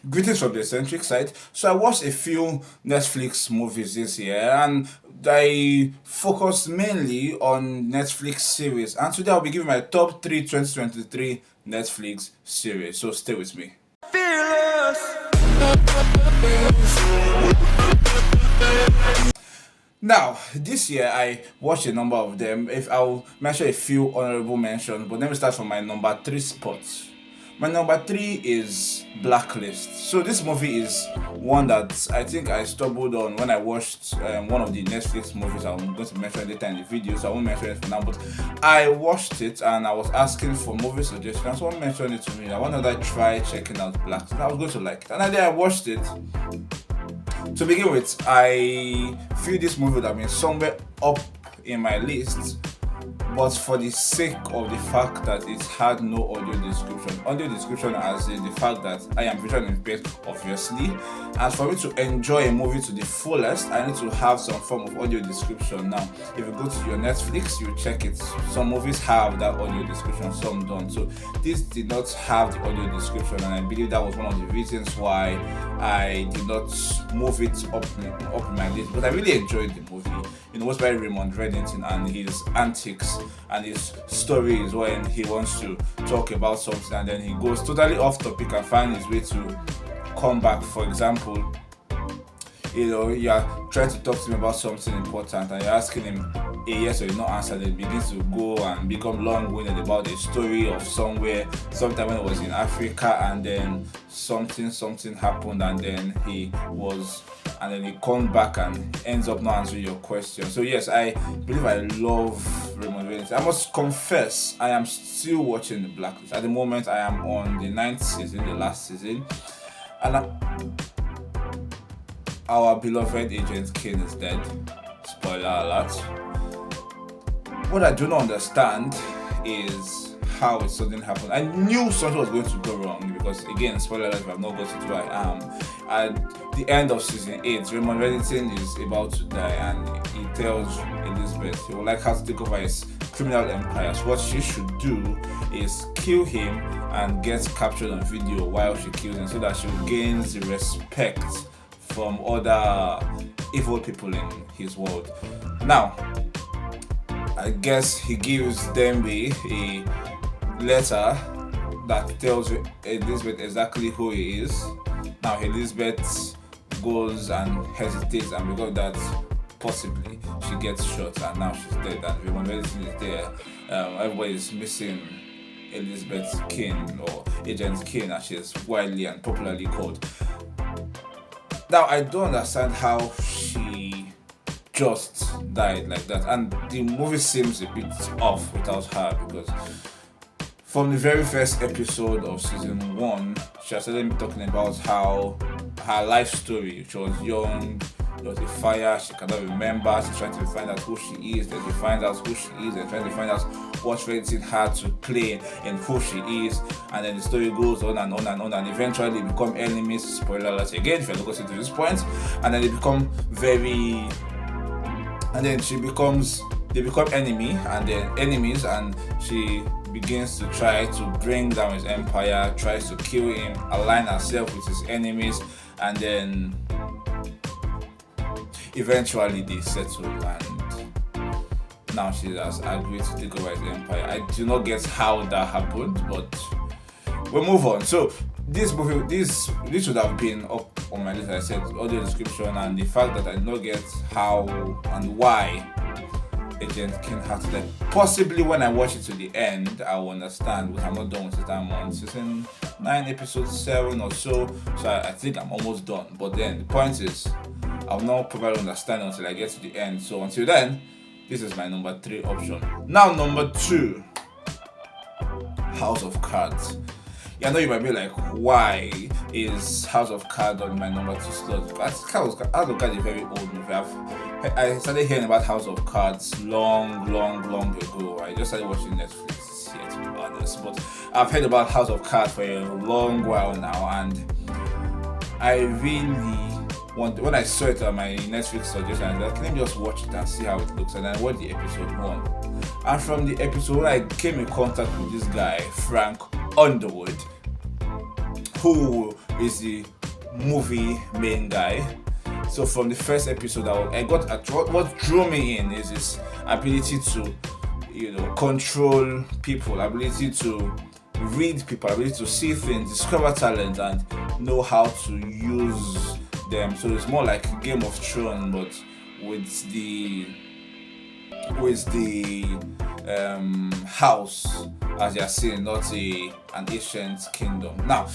Greetings from the eccentric side. So I watched a few Netflix movies this year, and I focused mainly on Netflix series. And today I'll be giving my top three 2023 Netflix series. So stay with me. Now, this year I watched a number of them. If I'll mention a few honorable mentions, but let me start from my number three spot. My number three is Blacklist. So this movie is one that I think I stumbled on when I watched one of the Netflix movies I'm going to mention later in the video, so I won't mention it for now. But I watched it and I was asking for movie suggestions. Someone mentioned it to me. I wanted to try checking out Blacklist. I was going to like it, and then I watched it. To begin with, I feel this movie would have been somewhere up in my list, but for the sake of the fact that it had no audio description as in the fact that I am visually impaired, obviously, and for me to enjoy a movie to the fullest, I need to have some form of audio description. Now, if you go to your Netflix, you check it. Some movies have that audio description, some don't. So this did not have the audio description, and I believe that was one of the reasons why I did not move it up in my list. But I really enjoyed the movie. You know, it's by Raymond Reddington and his antics and his stories when he wants to talk about something and then he goes totally off topic and finds his way to come back. For example, you know, you're trying to talk to him about something important and you're asking him a yes or a no answer, then it begins to go and become long-winded about a story of sometime when it was in Africa, and then something happened, and then he comes back and ends up not answering your question. So yes, I believe I love Raymond Reddington. I must confess, I am still watching The Blacklist. At the moment, I am on the 9th season, the last season, and our beloved Agent Kane is dead. Spoiler alert. What I do not understand is how it suddenly happened. I knew something was going to go wrong because, again, spoiler alert, if I've not got to where I am. At the end of season 8, Raymond Reddington is about to die and he tells Elizabeth he would like her to take over his criminal empire. So what she should do is kill him and get captured on video while she kills him so that she gains the respect from other evil people in his world. Now, I guess he gives Dembe a letter that tells Elizabeth exactly who he is. Now Elizabeth goes and hesitates, and because of that, possibly she gets shot and now she's dead, and Raymond Reddington is there. Everybody is missing Elizabeth Kane, or Agent Kane as she is widely and popularly called. Now I don't understand how she just died like that, and the movie seems a bit off without her, because from the very first episode of season 1 she started talking about how her life story. She was young, there was a fire, she cannot remember, she's trying to find out who she is, then she finds out who she is, and trying to find out what Reddington had to play in who she is, and then the story goes on and on and on, and eventually they become enemies. Spoiler alert again if you're not getting to this point, and then they become they become enemies, and she begins to try to bring down his empire, tries to kill him, align herself with his enemies, and then eventually they settle, and now she has agreed to take over his empire. I do not get how that happened, but we'll move on. So this movie, this would have been up on my list. I said audio description, and the fact that I did not get how and why Agent Kane had to die. Possibly when I watch it to the end, I will understand, but I'm not done with it. I'm on season 9, episode 7 or so, so I think I'm almost done. But then the point is, I'll not probably understand until I get to the end. So until then, this is my number 3 option. Now number 2, House of Cards. Yeah, I know you might be like, why is House of Cards on my number 2 slot? House of Cards is a very old movie. I started hearing about House of Cards long ago. I just started watching Netflix here, to be honest. But I've heard about House of Cards for a long while now, and I really when I saw it on my Netflix suggestion, I was like, let me just watch it and see how it looks. And I watched the episode 1. And from the episode, I came in contact with this guy, Frank Underwood, who is the movie main guy. So from the first episode, I got what drew me in is his ability to, control people, ability to read people, ability to see things, discover talent, and know how to use them. So it's more like Game of Thrones, but with the house as you're seeing, not an ancient kingdom. Now,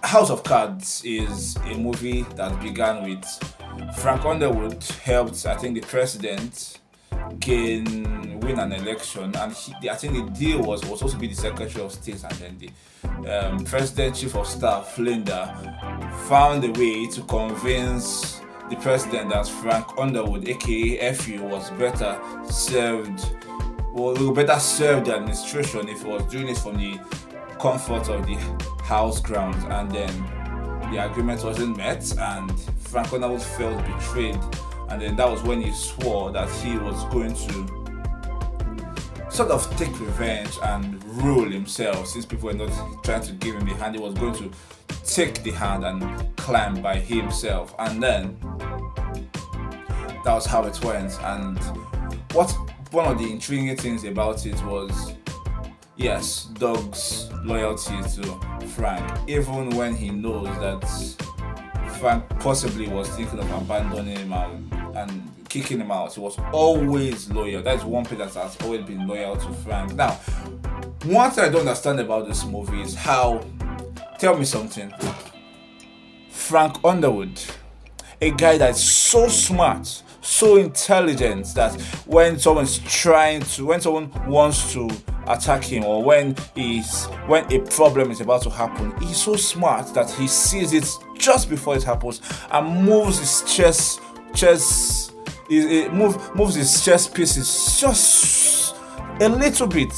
House of Cards is a movie that began with Frank Underwood helped, I think, the president win an election, and I think the deal was supposed to be the Secretary of State, and then the President Chief of Staff Linda found a way to convince the president that Frank Underwood, aka FU, was better served the administration if he was doing it from the comfort of the house grounds. And then the agreement wasn't met, and Frank Underwood felt betrayed, and then that was when he swore that he was going to sort of take revenge and rule himself, since people were not trying to give him the hand. He was going to take the hand and climb by himself, and then that was how it went. And one of the intriguing things about it was, yes, Doug's loyalty to Frank, even when he knows that Frank possibly was thinking of abandoning him and kicking him out. He was always loyal. That's one thing that has always been loyal to Frank. Now, one thing I don't understand about this movie is how, tell me something, Frank Underwood, a guy that's so smart, so intelligent, that when someone wants to attack him, or when a problem is about to happen, he's so smart that he sees it just before it happens and moves his chess pieces just a little bit,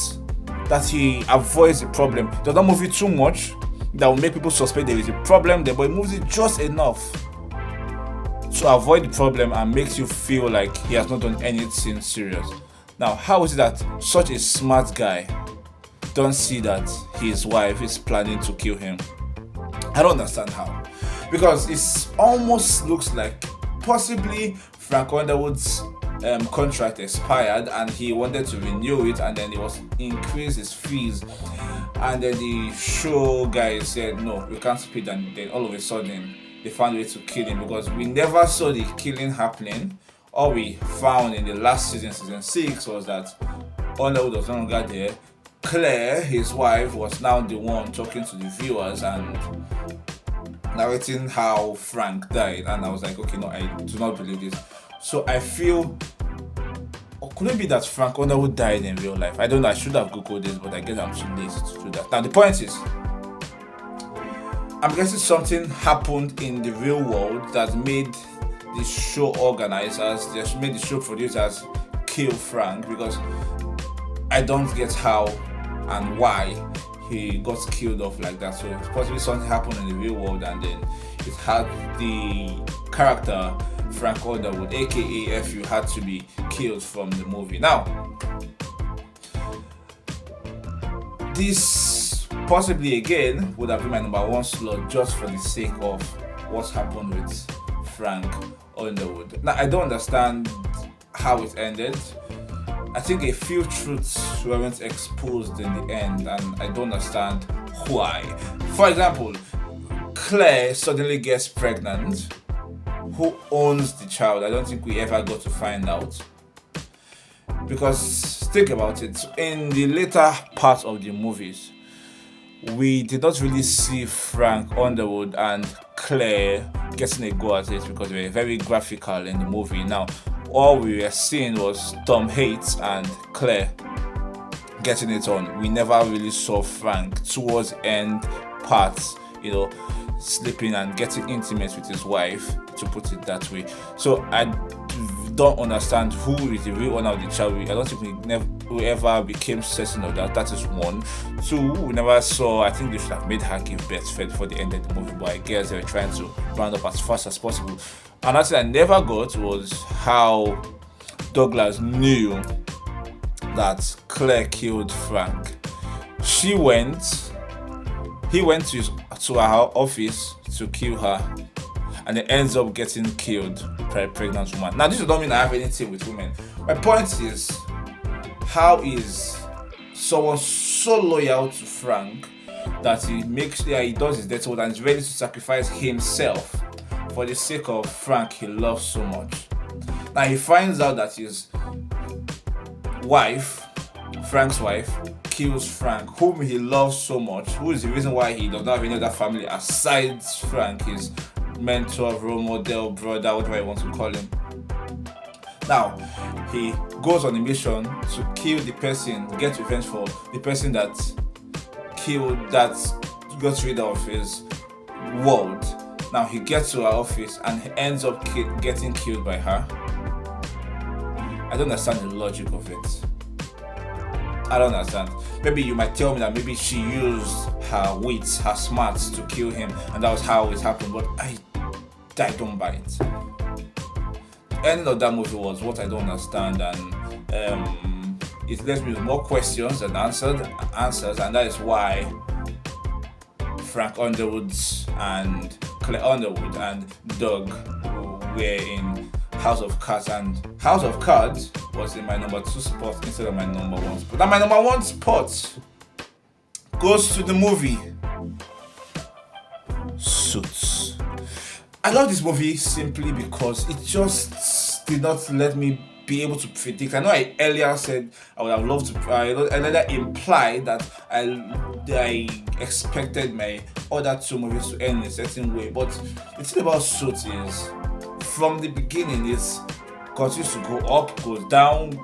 that he avoids the problem. Does not move it too much that will make people suspect there is a problem there, but he moves it just enough to avoid the problem and makes you feel like he has not done anything serious. Now, how is it that such a smart guy don't see that his wife is planning to kill him? I don't understand how. Because it almost looks like possibly Frank Underwood's contract expired and he wanted to renew it, and then he was increase his fees, and then the show guy said no, we can't speed, and then all of a sudden they found a way to kill him, because we never saw the killing happening. All we found in the last season 6, was that Underwood was no longer there. Claire, his wife, was now the one talking to the viewers and narrating how Frank died, and I was like, okay, no, I do not believe this. So I feel, or could it be that Frank Underwood died in real life? I don't know, I should have googled this, but I guess I'm too lazy to do that. Now the point is, I'm guessing something happened in the real world that made the show organizers, made the show producers kill Frank, because I don't get how and why he got killed off like that. So it's possibly something happened in the real world, and then it had the character Frank Underwood, aka FU, had to be killed from the movie. Now, this possibly again would have been my number one slot just for the sake of what happened with Frank Underwood. Now, I don't understand how it ended. I think a few truths weren't exposed in the end, and I don't understand why. For example, Claire suddenly gets pregnant. Who owns the child? I don't think we ever got to find out. Because think about it, in the later part of the movies, we did not really see Frank Underwood and Claire getting a go at it, because they were very graphical in the movie. Now, all we were seeing was Tom Hanks and Claire getting it on. We never really saw Frank towards end parts, sleeping and getting intimate with his wife, to put it that way. So I don't understand who is the real owner of the child. I don't think we ever became certain of that. That is one. Two, we never saw, I think they should have made her give birth before the end of the movie, but I guess they were trying to round up as fast as possible. Another thing I never got was how Douglas knew that Claire killed Frank. He went to his to her office to kill her, and then ends up getting killed by a pregnant woman. Now, this does not mean I have anything with women. My point is, how is someone so loyal to Frank that he does his dirty work and is ready to sacrifice himself for the sake of Frank he loves so much? Now he finds out that his wife, Frank's wife, kills Frank, whom he loves so much, who is the reason why he does not have any other family aside Frank, his mentor, role model, brother, whatever you want to call him. Now, he goes on a mission to kill the person, get revenge for the person that got rid of his world. Now, he gets to her office and he ends up getting killed by her. I don't understand the logic of it. I don't understand. Maybe you might tell me that maybe she used her wits, her smarts to kill him, and that was how it happened, but I don't buy it. The ending of that movie was what I don't understand, and it left me with more questions than answers, and that is why Frank Underwood and Claire Underwood and Doug were in House of Cards, and House of Cards was in my number 2 spot instead of my number 1 spot. Now my number 1 spot goes to the movie Suits. I love this movie simply because it just did not let me be able to predict. I know I earlier said I would have loved to, I earlier implied that I expected my other 2 movies to end in a certain way, but the thing about Suits is, from the beginning, it continues to go up, goes down,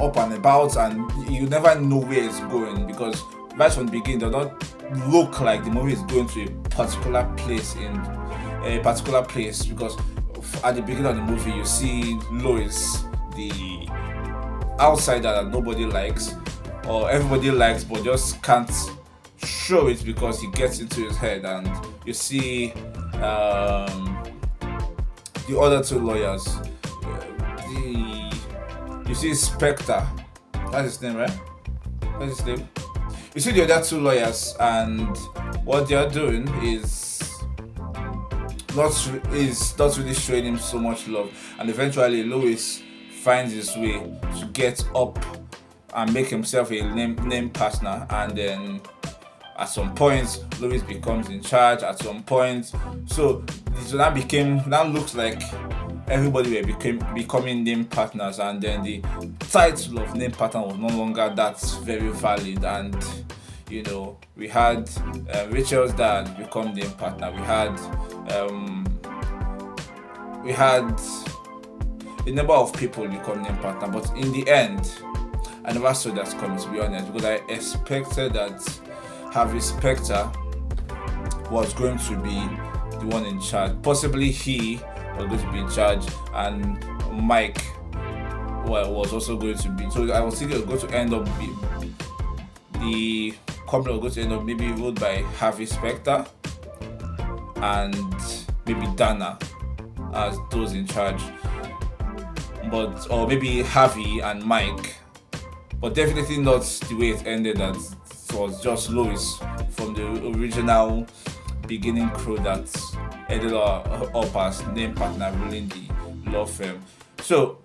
up and about, and you never know where it's going, because right from the beginning, it does not look like the movie is going to a particular place because at the beginning of the movie, you see Lois, the outsider that nobody likes, or everybody likes but just can't show it because he gets into his head, and you see the other 2 lawyers. You see Spectre. That's his name, right? That's his name. You see the other 2 lawyers, and what they are doing is not really showing him so much love. And eventually, Louis finds his way to get up and make himself a name partner, and then at some point, Louis becomes in charge. At some point, so now looks like everybody were becoming name partners, and then the title of name partner was no longer that very valid. And we had Rachel's dad become name partner. We had a number of people become name partner, but in the end, I never saw that coming, to be honest, because I expected that Harvey Specter was going to be the one in charge. Possibly he was going to be in charge, and Mike was also going to be. So I was thinking it was going to end up the company was going to end up maybe ruled by Harvey Specter and maybe Dana as those in charge, or maybe Harvey and Mike, but definitely not the way it ended. That it was just Lois from the original beginning crew that ended up as name partner ruling the law firm. So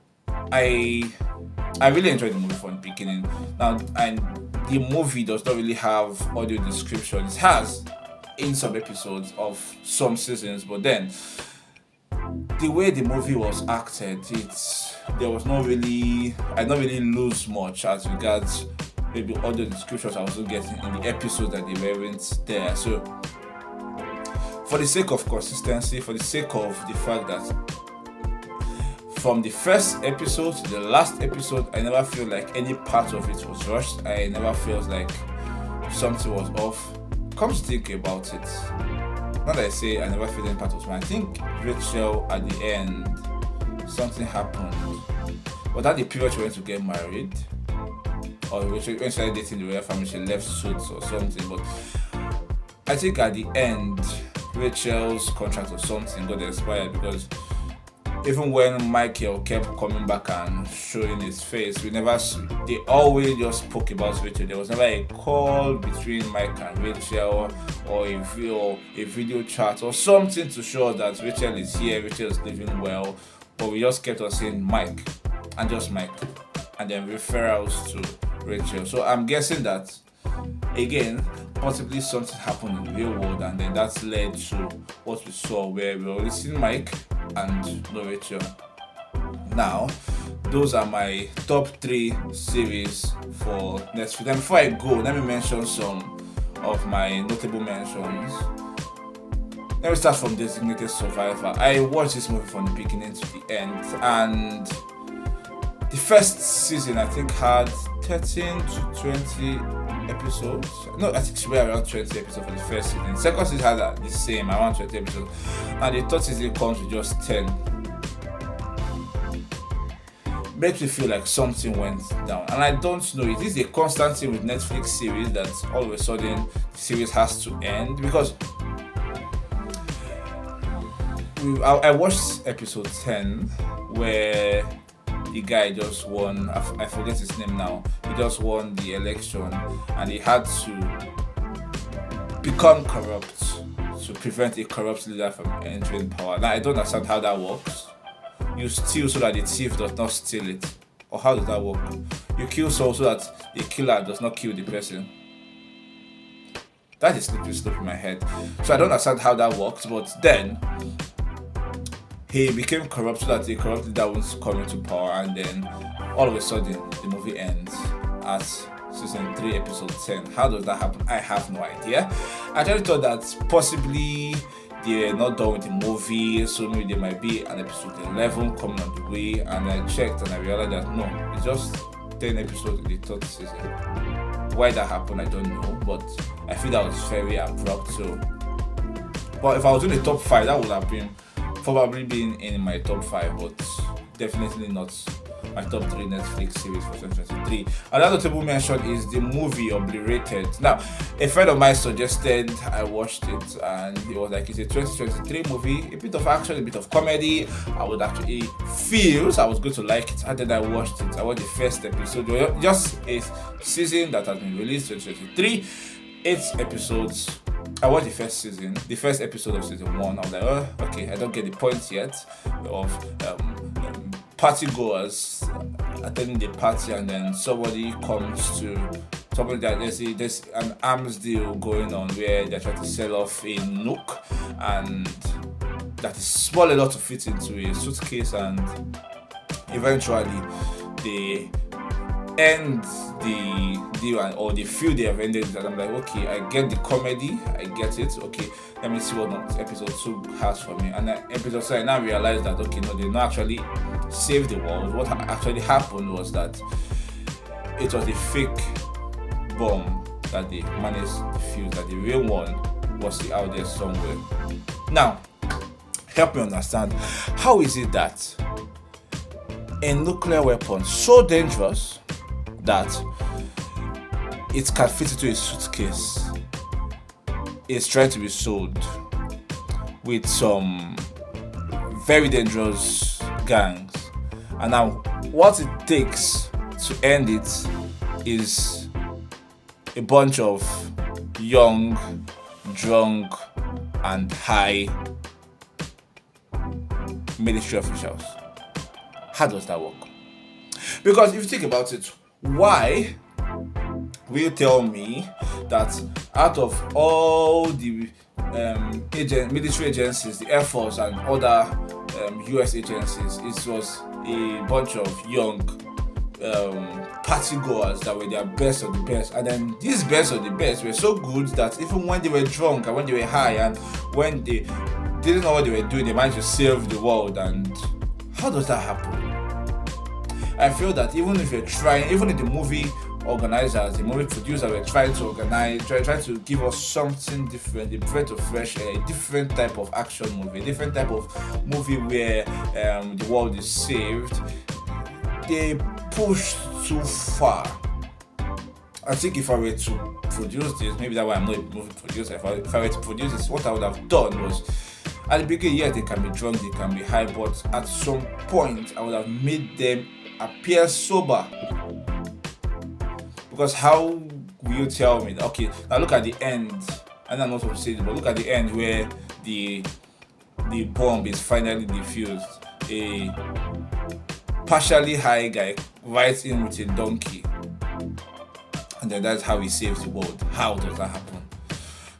I really enjoyed the movie from the beginning. Now, and the movie does not really have audio description. It has in some episodes of some seasons, but then the way the movie was acted, I don't really lose much as regards maybe audio descriptions I was getting in the episodes that they weren't there. So for the sake of consistency, for the sake of the fact that from the first episode to the last episode, I never feel like any part of it was rushed. I never felt like something was off. Come to think about it, not that I say I never feel any part was wrong. I think Rachel at the end, something happened. Was that the period she went to get married? Or when she started dating the royal family, she left Suits or something? But I think at the end, Rachel's contract or something got expired, because even when Michael kept coming back and showing his face, they always just spoke about Rachel. There was never a call between Mike and Rachel, or a video chat or something to show that Rachel is here, Rachel is living well. But we just kept on saying Mike and just Mike, and then referrals to Rachel. So I'm guessing that, again, possibly something happened in the real world, and then that's led to what we saw, where we already seen Mike and no Rachel. Now, those are my top 3 series for Netflix. And before I go, let me mention some of my notable mentions. Let me start from Designated Survivor. I watched this movie from the beginning to the end, and the first season I think had 13 to 20 episodes. No, I think we were around 20 episodes for the first season. The second season had the same, around 20 episodes, and the third season comes with just 10. Makes me feel like something went down, and I don't know. It is a constant thing with Netflix series that all of a sudden the series has to end, because I watched episode 10 where the guy just won. I forget his name now. He just won the election, and he had to become corrupt to prevent a corrupt leader from entering power. Now I don't understand how that works. You steal so that the thief does not steal it, or how does that work? You kill so that the killer does not kill the person. That is slippery slope in my head. So I don't understand how that works. But then he became corrupt so that the corrupt leader won't come into power, and then all of a sudden the movie ends at season 3 episode 10. How does that happen? I have no idea. I just thought that possibly they're not done with the movie, so maybe there might be an episode 11 coming on the way, and I checked and I realized that no, it's just 10 episodes in the third season. Why that happened, I don't know, but I feel that was very abrupt. So, but if I was in the top 5, that would have been probably been in my top 5, but definitely not my top 3 Netflix series for 2023. Another notable mention is the movie Obliterated. Now, a friend of mine suggested I watched it, and he was like, it's a 2023 movie, a bit of action, a bit of comedy. I would actually feel I was going to like it, and then I watched it. I watched the first episode, just a season that has been released in 2023, 8 episodes. I watched the first episode of season 1. I was like, oh, okay, I don't get the point yet of party goers attending the party, and then somebody that there's an arms deal going on where they're trying to sell off a Nook, and that is small enough to fit into a suitcase, and eventually they end the deal, or they feel they have ended it, and I'm like, okay, I get the comedy, I get it, okay, let me see what episode 2 has for me. And then episode 2, I now realized that, okay, no, they not actually save the world. What actually happened was that it was a fake bomb that they managed to defuse, that the real one was out there somewhere. Now, help me understand, how is it that a nuclear weapon so dangerous that it can fit into a suitcase is trying to be sold with some very dangerous gangs, and now what it takes to end it is a bunch of young, drunk, and high military officials? How does that work? Because if you think about it, why will you tell me that out of all the military agencies, the Air Force and other US agencies, it was a bunch of young party goers that were their best of the best, and then these best of the best were so good that even when they were drunk and when they were high and when they didn't know what they were doing, they managed to save the world? And how does that happen? I feel that even if the movie organizers, the movie producers were trying to give us something different, a breath of fresh air, a different type of action movie, a different type of movie where the world is saved, they push too far. I think if I were to produce this, maybe that's why I'm not a movie producer, if I were to produce this, what I would have done was At the beginning, yes, they can be drunk, they can be high, but at some point, I would have made them appear sober. Because how will you tell me that? Okay, now look at the end. And I'm not supposed to say this, but look at the end where the bomb is finally defused. A partially high guy rides in with a donkey, and then that's how he saves the world. How does that happen?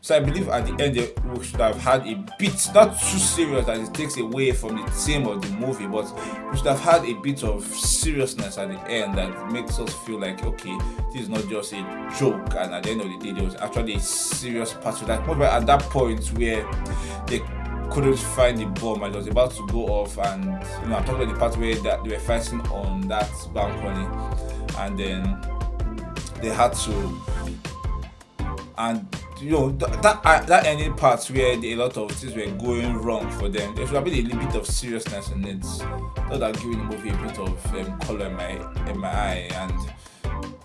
So I believe at the end we should have had a bit, not too serious that it takes away from the theme of the movie, but we should have had a bit of seriousness at the end that makes us feel like, okay, this is not just a joke, and at the end of the day there was actually a serious part to that. But at that point where they couldn't find the bomb and it was about to go off, and I'm talking about the part where they were fighting on that balcony, and then they had to, and that ending part where a lot of things were going wrong for them, there should have been a little bit of seriousness in it. Not that giving the movie a bit of color in my eye, and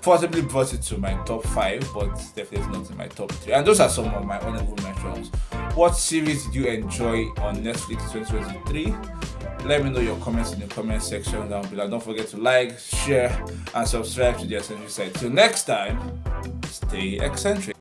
possibly brought it to my top 5, but definitely not in my top 3. And those are some of my honorable mentions. What series did you enjoy on Netflix 2023? Let me know your comments in the comment section down below. Don't forget to like, share, and subscribe to the Eccentric site. Till next time, stay eccentric.